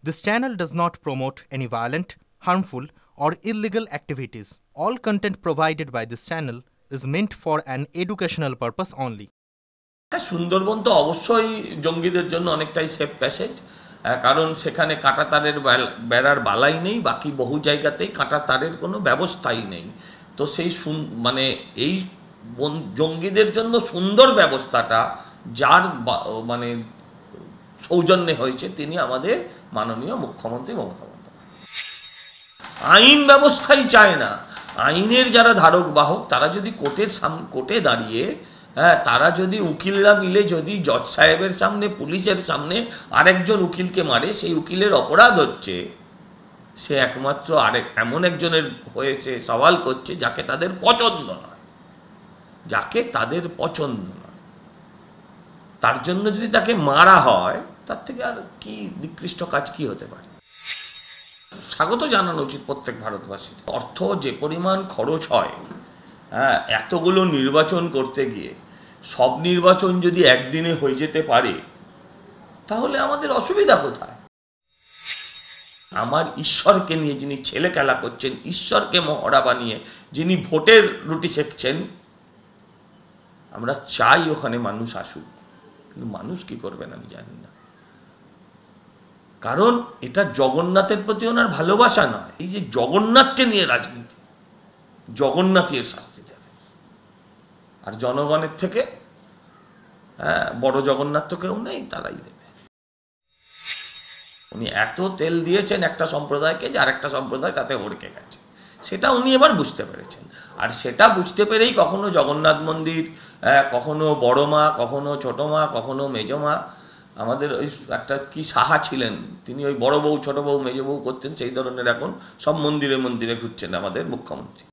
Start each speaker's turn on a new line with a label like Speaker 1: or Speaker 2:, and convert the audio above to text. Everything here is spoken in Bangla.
Speaker 1: This channel does not promote any violent, harmful, or illegal activities. All content provided by this channel is meant for an educational purpose only.
Speaker 2: Sundarban তো অবশ্যই জঙ্গিদের জন্য অনেকটাই সেফ প্যাসেজ, কারণ সেখানে কাঁটাতারের বেড়ার বালাই নেই, বাকি বহু জায়গাতেই কাঁটাতারের কোনো ব্যবস্থাই নেই। তো সেই মানে এই জঙ্গিদের জন্য সুন্দর ব্যবস্থাটা যার মানে সৌজন্যে হয়েছে তিনি আমাদের মাননীয় মুখ্যমন্ত্রী মমতা বন্দ্যোপাধ্যায়। আইন ব্যবস্থাই চায় না, আইনের যারা ধারক বাহক তারা যদি কোর্টে দাঁড়িয়ে তারা যদি উকিলরা মিলে যদি জজ সাহেবের সামনে পুলিশের সামনে আরেকজন উকিলকে মারে, সেই উকিলের অপরাধ হচ্ছে সে একমাত্র এমন একজনের হয়েছে সওয়াল করছে যাকে তাদের পছন্দ নয়, তার জন্য যদি তাকে মারা হয় তার থেকে আর কি নিকৃষ্ট কাজ কি হতে পারে। স্বাগত জানানো উচিত প্রত্যেক ভারতবাসীর। অর্থ যে পরিমাণ খরচ হয়, এতগুলো নির্বাচন করতে গিয়ে সব নির্বাচন যদি একদিনে হয়ে যেতে পারে তাহলে আমাদের অসুবিধা কোথায়? আমার ঈশ্বরকে নিয়ে যিনি ছেলে খেলা করছেন, ঈশ্বরকে মহড়া বানিয়ে যিনি ভোটের রুটি সেঁকছেন, আমরা চাই ওখানে মানুষ আসুক, কিন্তু মানুষ কি করবেন আমি জানি না। কারণ এটা জগন্নাথের প্রতি ওনার ভালোবাসা নয়, এই যে জগন্নাথকে নিয়ে রাজনীতি, জগন্নাথের শাস্তি দেবে। আর জনগণের থেকে বড় জগন্নাথ তো কেউ নেই, তারাই দেবে। উনি এত তেল দিয়েছেন একটা সম্প্রদায়কে যে আরেকটা সম্প্রদায় তাতে হড়কে গেছে, সেটা উনি এবার বুঝতে পেরেছেন। আর সেটা বুঝতে পেরেই কখনো জগন্নাথ মন্দির, কখনো বড় মা, কখনো ছোট মা, কখনো মেজ মা। আমাদের ওই একটা কি সাহা ছিলেন, তিনি ওই বড় বউ ছোট বউ মেজ বউ করতেন, সেই ধরনের এখন সব মন্দিরে মন্দিরে ঘুরছেন আমাদের মুখ্যমন্ত্রী।